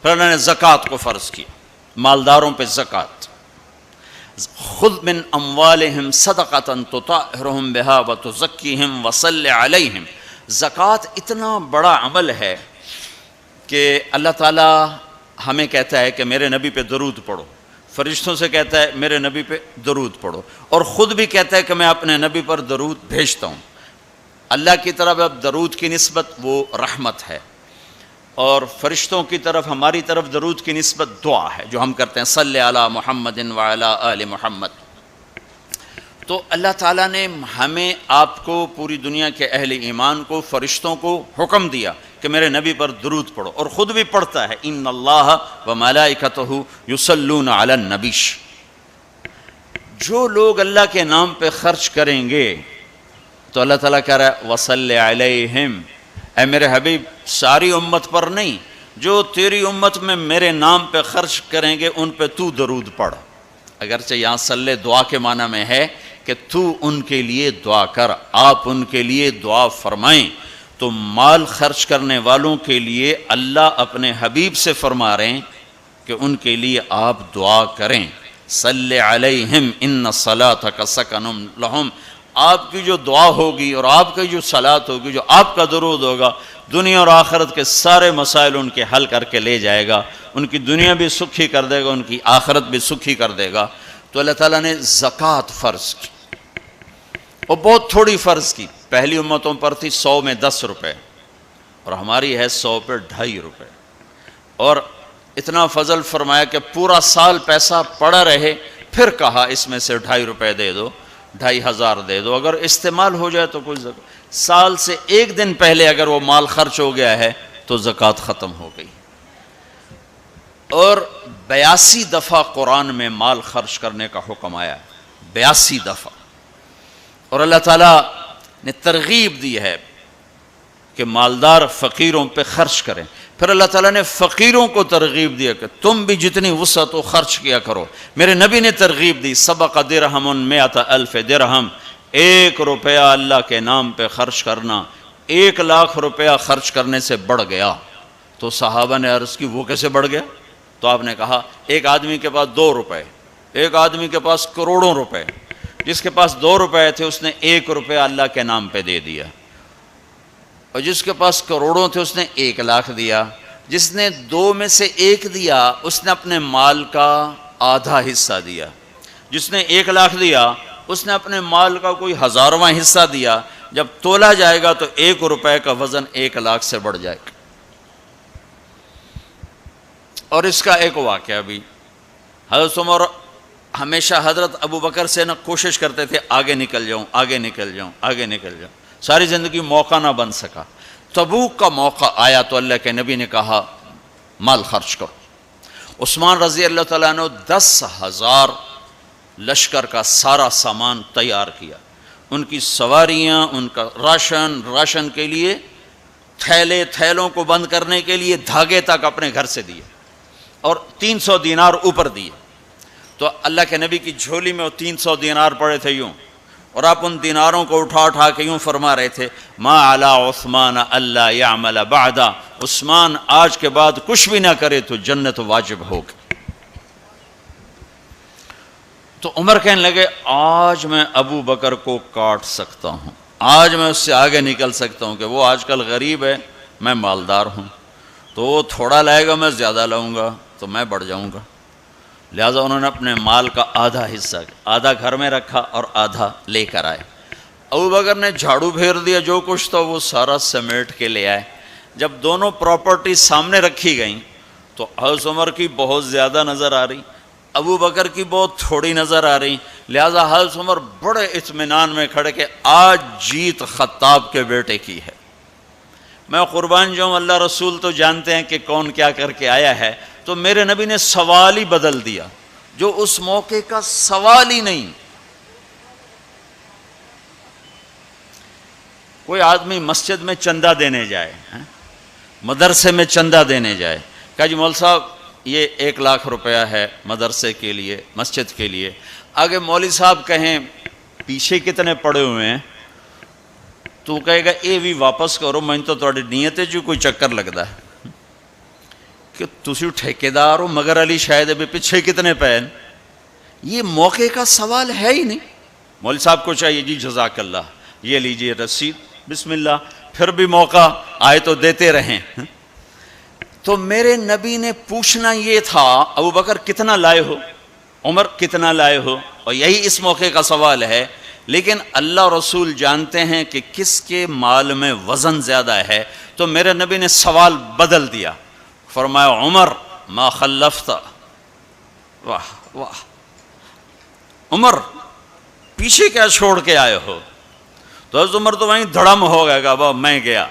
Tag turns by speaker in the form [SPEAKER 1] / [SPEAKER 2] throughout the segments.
[SPEAKER 1] پھر اللہ نے زکوٰۃ کو فرض کیا، مالداروں پہ زکوٰۃ. خذ من اموالہم صدقۃ تطہرہم بہا وتزکیہم وصلی علیہم. زکوٰۃ اتنا بڑا عمل ہے کہ اللہ تعالیٰ ہمیں کہتا ہے کہ میرے نبی پہ درود پڑھو، فرشتوں سے کہتا ہے میرے نبی پہ درود پڑھو، اور خود بھی کہتا ہے کہ میں اپنے نبی پر درود بھیجتا ہوں. اللہ کی طرف اب درود کی نسبت وہ رحمت ہے، اور فرشتوں کی طرف ہماری طرف درود کی نسبت دعا ہے جو ہم کرتے ہیں، صلی علی محمد وعلی آل محمد. تو اللہ تعالیٰ نے ہمیں آپ کو، پوری دنیا کے اہل ایمان کو، فرشتوں کو حکم دیا کہ میرے نبی پر درود پڑھو، اور خود بھی پڑھتا ہے ان اللہ وملائکتہ یصلون علی النبی. جو لوگ اللہ کے نام پہ خرچ کریں گے تو اللہ تعالیٰ کہہ رہا ہے وصلی علیہم، اے میرے حبیب ساری امت پر نہیں، جو تیری امت میں میرے نام پہ خرچ کریں گے ان پہ تو درود پڑھ. اگرچہ یہاں صلی دعا کے معنی میں ہے کہ تو ان کے لیے دعا کر، آپ ان کے لیے دعا فرمائیں. تو مال خرچ کرنے والوں کے لیے اللہ اپنے حبیب سے فرما رہے ہیں کہ ان کے لیے آپ دعا کریں. صلی علیہم ان صلاتک سکن لہم. آپ کی جو دعا ہوگی اور آپ کی جو صلات ہوگی، جو آپ کا درود ہوگا، دنیا اور آخرت کے سارے مسائل ان کے حل کر کے لے جائے گا. ان کی دنیا بھی سکھی کر دے گا، ان کی آخرت بھی سکھی کر دے گا. تو اللہ تعالیٰ نے زکوٰۃ فرض کی، اور بہت تھوڑی فرض کی. پہلی امتوں پر تھی 100 میں 10 روپے، اور ہماری ہے 100 پہ 2.5 روپے. اور اتنا فضل فرمایا کہ پورا سال پیسہ پڑا رہے، پھر کہا اس میں سے 2.5 روپے دے دو، 2,500 دے دو، اگر استعمال ہو جائے تو کوئی سال سے ایک دن پہلے اگر وہ مال خرچ ہو گیا ہے تو زکوٰۃ ختم ہو گئی. اور 82 دفعہ قرآن میں مال خرچ کرنے کا حکم آیا ہے، 82 دفعہ. اور اللہ تعالیٰ نے ترغیب دی ہے کہ مالدار فقیروں پہ خرچ کریں. پھر اللہ تعالیٰ نے فقیروں کو ترغیب دیا کہ تم بھی جتنی وسعت ہو خرچ کیا کرو. میرے نبی نے ترغیب دی، سبق درہم 100,000 درہم. 1 روپیہ اللہ کے نام پہ خرچ کرنا 1,00,000 روپیہ خرچ کرنے سے بڑھ گیا. تو صحابہ نے عرض کی وہ کیسے بڑھ گیا؟ تو آپ نے کہا ایک آدمی کے پاس 2 روپے، ایک آدمی کے پاس کروڑوں روپے. جس کے پاس 2 روپے تھے اس نے 1 روپیہ اللہ کے نام پہ دے دیا، اور جس کے پاس کروڑوں تھے اس نے 1,00,000 دیا. جس نے 2 میں سے 1 دیا اس نے اپنے مال کا آدھا حصہ دیا. جس نے 1,00,000 دیا اس نے اپنے مال کا کوئی 1000واں حصہ دیا. جب تولا جائے گا تو 1 روپے کا وزن 1,00,000 سے بڑھ جائے گا. اور اس کا ایک واقعہ بھی، حضرت عمر ہمیشہ حضرت ابو بکر سے نہ کوشش کرتے تھے آگے نکل جاؤں، آگے نکل جاؤں، آگے نکل جاؤں. ساری زندگی موقع نہ بن سکا. تبوک کا موقع آیا تو اللہ کے نبی نے کہا مال خرچ کرو. عثمان رضی اللہ تعالیٰ عنہ 10,000 لشکر کا سارا سامان تیار کیا. ان کی سواریاں، ان کا راشن کے لیے تھیلوں کو بند کرنے کے لیے دھاگے تک اپنے گھر سے دیے، اور 300 دینار اوپر دیے. تو اللہ کے نبی کی جھولی میں وہ 300 دینار پڑے تھے یوں، اور آپ ان دیناروں کو اٹھا کے یوں فرما رہے تھے ما علی عثمان اللہ یعمل بعدا. عثمان آج کے بعد کچھ بھی نہ کرے تو جنت واجب ہوگی. تو عمر کہنے لگے آج میں ابو بکر کو کاٹ سکتا ہوں، آج میں اس سے آگے نکل سکتا ہوں کہ وہ آج کل غریب ہے، میں مالدار ہوں. تو وہ تھوڑا لائے گا، میں زیادہ لاؤں گا تو میں بڑھ جاؤں گا. لہٰذا انہوں نے اپنے مال کا آدھا حصہ، آدھا گھر میں رکھا اور آدھا لے کر آئے. ابو بکر نے جھاڑو پھیر دیا، جو کچھ تھا وہ سارا سمیٹ کے لے آئے. جب دونوں پراپرٹی سامنے رکھی گئیں تو حضرت عمر کی بہت زیادہ نظر آ رہی، ابو بکر کی بہت تھوڑی نظر آ رہی. لہٰذا حضرت عمر بڑے اطمینان میں کھڑے کہ آج جیت خطاب کے بیٹے کی ہے. میں قربان جاؤں، اللہ رسول تو جانتے ہیں کہ کون کیا کر کے آیا ہے. تو میرے نبی نے سوال ہی بدل دیا جو اس موقع کا سوال ہی نہیں. کوئی آدمی مسجد میں چندہ دینے جائے، مدرسے میں چندہ دینے جائے، کہا جی مول صاحب یہ 1,00,000 روپیہ ہے مدرسے کے لیے، مسجد کے لیے. آگے مولوی صاحب کہیں پیچھے کتنے پڑے ہوئے ہیں، تو کہے گا اے بھی واپس کرو، میں تو تھوڑی نیت ہے جو کوئی چکر لگتا ہے. کہ تسی ٹھیکیدار ہو مگر علی شاید ابھی پیچھے کتنے پین. یہ موقع کا سوال ہے ہی نہیں. مولوی صاحب کو چاہیے جی جزاک اللہ یہ لیجئے رسید بسم اللہ، پھر بھی موقع آئے تو دیتے رہیں. تو میرے نبی نے پوچھنا یہ تھا ابو بکر کتنا لائے ہو، عمر کتنا لائے ہو، اور یہی اس موقع کا سوال ہے. لیکن اللہ رسول جانتے ہیں کہ کس کے مال میں وزن زیادہ ہے، تو میرے نبی نے سوال بدل دیا، فرمایا عمر ما خلفت. واہ واہ، عمر پیچھے کیا چھوڑ کے آئے ہو؟ تو حضرت عمر تو وہیں دھڑم ہو گئے گا، با میں گیا.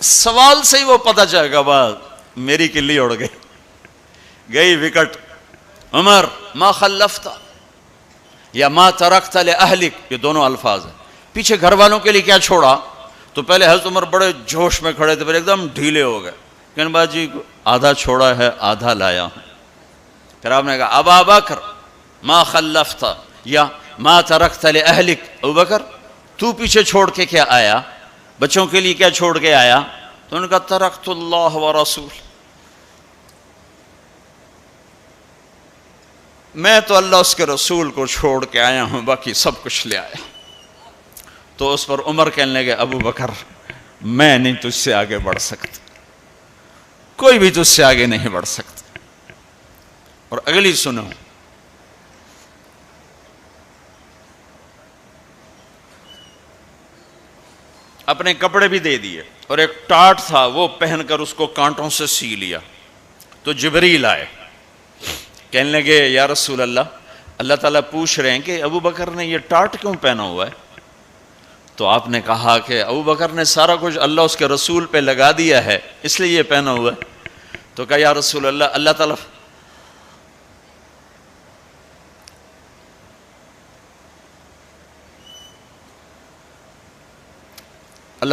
[SPEAKER 1] سوال سے ہی وہ پتہ چلے گا، با میری کلی اڑ گئی وکٹ. عمر ما خلفت یا ما ترکت لأہلک، یہ دونوں الفاظ ہیں. پیچھے گھر والوں کے لیے کیا چھوڑا؟ تو پہلے حضرت عمر بڑے جوش میں کھڑے تھے، پھر ایک دم ڈھیلے ہو گئے. کہنے بعد جی آدھا چھوڑا ہے آدھا لایا ہوں. پھر آپ نے کہا ابا بکر ما خلفت یا ما ترکت لأہلک، ابو بکر تو پیچھے چھوڑ کے کیا آیا، بچوں کے لیے کیا چھوڑ کے آیا؟ تو انہوں نے کہا ترکت اللہ ورسول، میں تو اللہ اس کے رسول کو چھوڑ کے آیا ہوں، باقی سب کچھ لے آیا. تو اس پر عمر کہنے لگے ابو بکر میں نہیں تجھ سے آگے بڑھ سکتا، کوئی بھی تجھ سے آگے نہیں بڑھ سکتا. اور اگلی سنو، اپنے کپڑے بھی دے دیے اور ایک ٹاٹ تھا وہ پہن کر اس کو کانٹوں سے سی لیا. تو جبریل آئے، کہنے لگے یا رسول اللہ، اللہ تعالیٰ پوچھ رہے ہیں کہ ابو بکر نے یہ ٹاٹ کیوں پہنا ہوا ہے؟ تو آپ نے کہا کہ ابو بکر نے سارا کچھ اللہ اس کے رسول پہ لگا دیا ہے اس لیے یہ پہنا ہوا ہے. تو کہا یا رسول اللہ، اللہ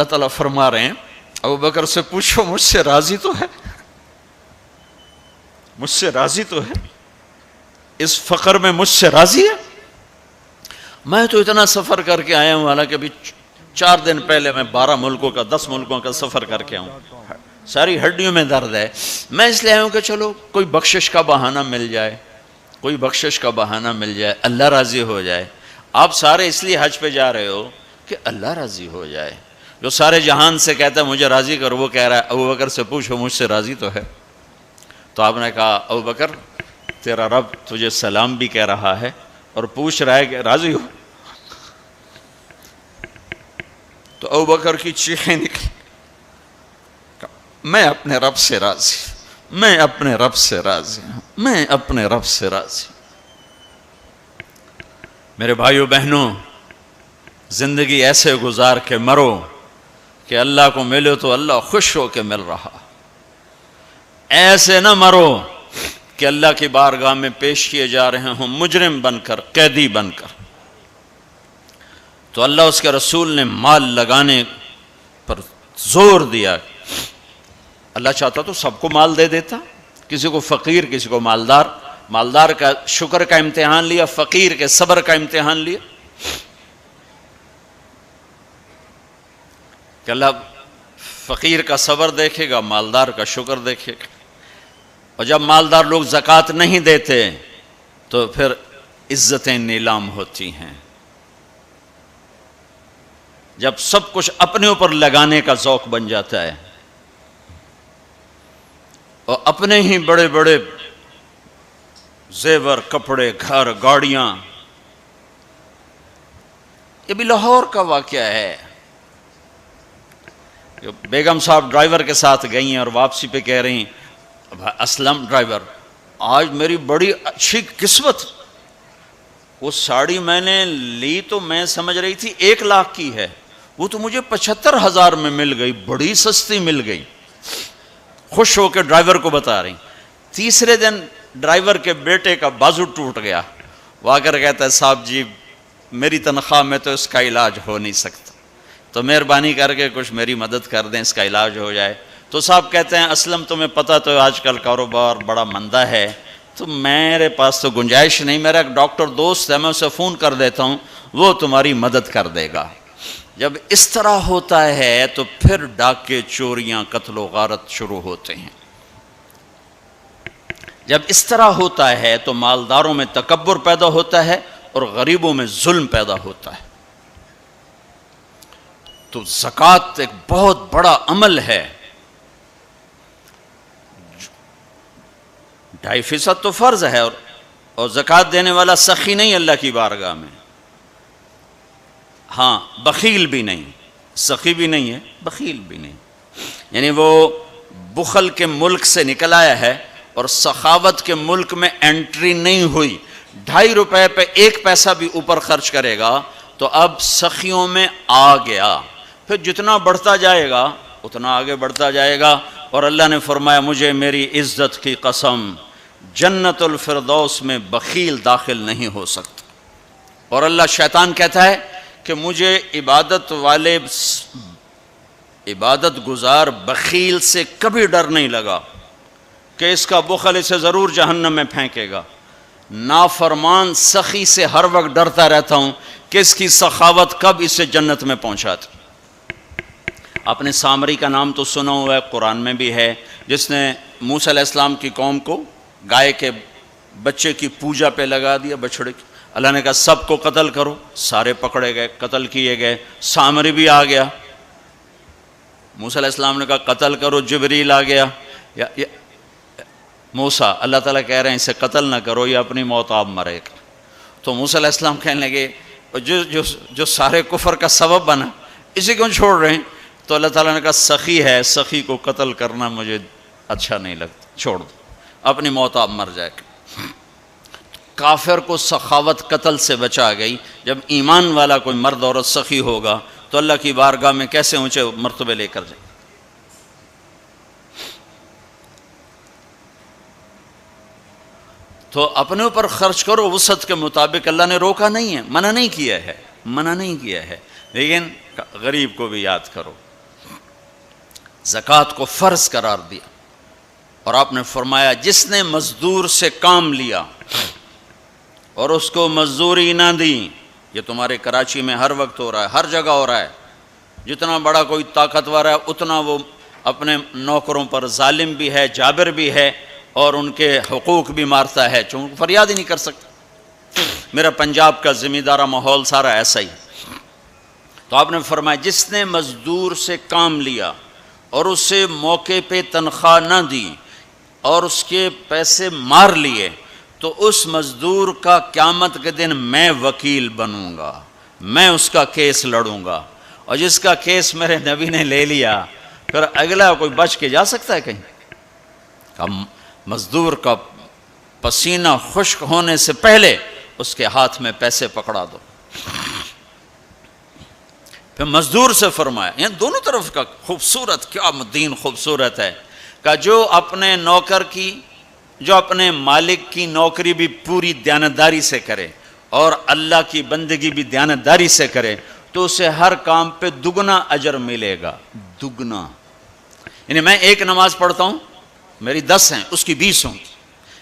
[SPEAKER 1] تعالیٰ فرما رہے ہیں ابو بکر سے پوچھو مجھ سے راضی تو ہے، مجھ سے راضی تو ہے، اس فقر میں مجھ سے راضی ہے؟ میں تو اتنا سفر کر کے آیا ہوں، حالانکہ ابھی 4 دن پہلے میں 12 ملکوں کا 10 ملکوں کا سفر کر کے آؤں، ساری ہڈیوں میں درد ہے. میں اس لیے آیا ہوں کہ چلو کوئی بخشش کا بہانہ مل جائے، کوئی بخشش کا بہانہ مل جائے، اللہ راضی ہو جائے. آپ سارے اس لیے حج پہ جا رہے ہو کہ اللہ راضی ہو جائے. جو سارے جہان سے کہتا ہے مجھے راضی کر، وہ کہہ رہا ہے ابو بکر سے پوچھو مجھ سے راضی تو ہے. تو آپ نے کہا ابو بکر تیرا رب تجھے سلام بھی کہہ رہا ہے اور پوچھ رہا ہے کہ راضی ہو. تو ابو بکر کی چیخیں نکلی، میں اپنے رب سے راضی، میں اپنے رب سے راضی ہوں، میں اپنے رب سے راضی. میرے بھائیو بہنوں، زندگی ایسے گزار کے مرو کہ اللہ کو ملو تو اللہ خوش ہو کے مل رہا، ایسے نہ مرو کہ اللہ کی بارگاہ میں پیش کیے جا رہے ہوں مجرم بن کر، قیدی بن کر. تو اللہ اس کے رسول نے مال لگانے پر زور دیا. اللہ چاہتا تو سب کو مال دے دیتا، کسی کو فقیر کسی کو مالدار. مالدار کا شکر کا امتحان لیا، فقیر کے صبر کا امتحان لیا. کہ اللہ فقیر کا صبر دیکھے گا، مالدار کا شکر دیکھے گا. اور جب مالدار لوگ زکوٰۃ نہیں دیتے تو پھر عزتیں نیلام ہوتی ہیں. جب سب کچھ اپنے اوپر لگانے کا ذوق بن جاتا ہے اور اپنے ہی بڑے بڑے زیور، کپڑے، گھر، گاڑیاں. یہ بھی لاہور کا واقعہ ہے. بیگم صاحب ڈرائیور کے ساتھ گئی ہیں اور واپسی پہ کہہ رہی ہیں اسلم ڈرائیور آج میری بڑی اچھی قسمت، وہ ساڑی میں نے لی تو میں سمجھ رہی تھی 1 لاکھ کی ہے، وہ تو مجھے 75,000 میں مل گئی، بڑی سستی مل گئی. خوش ہو کے ڈرائیور کو بتا رہی. تیسرے دن ڈرائیور کے بیٹے کا بازو ٹوٹ گیا. وہ آ کر کہتا ہے صاحب جی میری تنخواہ میں تو اس کا علاج ہو نہیں سکتا، تو مہربانی کر کے کچھ میری مدد کر دیں، اس کا علاج ہو جائے. تو صاحب کہتے ہیں اسلم تمہیں پتہ تو آج کل کاروبار بڑا مندہ ہے، تو میرے پاس تو گنجائش نہیں، میرا ایک ڈاکٹر دوست ہے میں اسے فون کر دیتا ہوں، وہ تمہاری مدد کر دے گا. جب اس طرح ہوتا ہے تو پھر ڈاکے، چوریاں، قتل و غارت شروع ہوتے ہیں. جب اس طرح ہوتا ہے تو مالداروں میں تکبر پیدا ہوتا ہے اور غریبوں میں ظلم پیدا ہوتا ہے۔ تو زکوٰۃ ایک بہت بڑا عمل ہے، 2.5% تو فرض ہے، اور زکوٰۃ دینے والا سخی نہیں اللہ کی بارگاہ میں، ہاں بخیل بھی نہیں، سخی بھی نہیں ہے، بخیل بھی نہیں، یعنی وہ بخل کے ملک سے نکل آیا ہے اور سخاوت کے ملک میں انٹری نہیں ہوئی۔ 2.5 روپے پہ 1 پیسہ بھی اوپر خرچ کرے گا تو اب سخیوں میں آ گیا، پھر جتنا بڑھتا جائے گا اتنا آگے بڑھتا جائے گا۔ اور اللہ نے فرمایا مجھے میری عزت کی قسم جنت الفردوس میں بخیل داخل نہیں ہو سکتا۔ اور اللہ شیطان کہتا ہے کہ مجھے عبادت گزار بخیل سے کبھی ڈر نہیں لگا کہ اس کا بخل اسے ضرور جہنم میں پھینکے گا، نافرمان سخی سے ہر وقت ڈرتا رہتا ہوں کہ اس کی سخاوت کب اسے جنت میں پہنچاتی۔ آپ نے سامری کا نام تو سنا ہوا ہے، قرآن میں بھی ہے، جس نے موسیٰ علیہ السلام کی قوم کو گائے کے بچے کی پوجا پہ لگا دیا، بچڑے کی۔ اللہ نے کہا سب کو قتل کرو، سارے پکڑے گئے، قتل کیے گئے، سامری بھی آ گیا۔ موسیٰ علیہ السلام نے کہا قتل کرو، جبریل آ گیا، موسیٰ اللہ تعالیٰ کہہ رہے ہیں اسے قتل نہ کرو، یہ اپنی موت آپ مرے گا۔ تو موسیٰ علیہ السلام کہنے لگے جو سارے کفر کا سبب بنا اسے کیوں چھوڑ رہے ہیں؟ تو اللہ تعالیٰ نے کہا سخی ہے، سخی کو قتل کرنا مجھے اچھا نہیں لگتا، چھوڑ دو، اپنی موت آپ مر جائے گا۔ کافر کو سخاوت قتل سے بچا گئی، جب ایمان والا کوئی مرد عورت سخی ہوگا تو اللہ کی بارگاہ میں کیسے اونچے مرتبے لے کر جائے۔ تو اپنے اوپر خرچ کرو وسعت کے مطابق، اللہ نے روکا نہیں ہے، منع نہیں کیا ہے، لیکن غریب کو بھی یاد کرو۔ زکوٰۃ کو فرض قرار دیا، اور آپ نے فرمایا جس نے مزدور سے کام لیا اور اس کو مزدوری نہ دی، یہ تمہارے کراچی میں ہر وقت ہو رہا ہے، ہر جگہ ہو رہا ہے، جتنا بڑا کوئی طاقتور ہے اتنا وہ اپنے نوکروں پر ظالم بھی ہے، جابر بھی ہے، اور ان کے حقوق بھی مارتا ہے، چونکہ فریاد ہی نہیں کر سکتا۔ میرا پنجاب کا زمیندارہ ماحول سارا ایسا ہی۔ تو آپ نے فرمایا جس نے مزدور سے کام لیا اور اسے موقع پہ تنخواہ نہ دی اور اس کے پیسے مار لیے، تو اس مزدور کا قیامت کے دن میں وکیل بنوں گا، میں اس کا کیس لڑوں گا، اور جس کا کیس میرے نبی نے لے لیا پھر اگلا کوئی بچ کے جا سکتا ہے کہیں؟ مزدور کا پسینہ خشک ہونے سے پہلے اس کے ہاتھ میں پیسے پکڑا دو۔ پھر مزدور سے فرمایا، یعنی دونوں طرف کا خوبصورت، کیا دین خوبصورت ہے، کہ جو اپنے مالک کی نوکری بھی پوری دیانتداری سے کرے اور اللہ کی بندگی بھی دیانتداری سے کرے تو اسے ہر کام پہ دگنا اجر ملے گا، دگنا۔ یعنی میں 1 نماز پڑھتا ہوں، میری 10 ہیں، اس کی 20 ہوں گی۔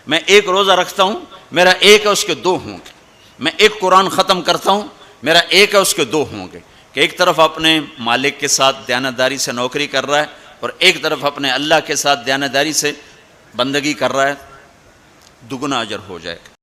[SPEAKER 1] میں 1 روزہ رکھتا ہوں، میرا 1 ہے، اس کے 2 ہوں گے۔ میں 1 قرآن ختم کرتا ہوں، میرا 1 ہے، اس کے 2 ہوں گے۔ کہ ایک طرف اپنے مالک کے ساتھ دیانتداری سے نوکری کر رہا ہے اور ایک طرف اپنے اللہ کے ساتھ دیانتداری سے بندگی کر رہا ہے، دگنا اجر ہو جائے گا۔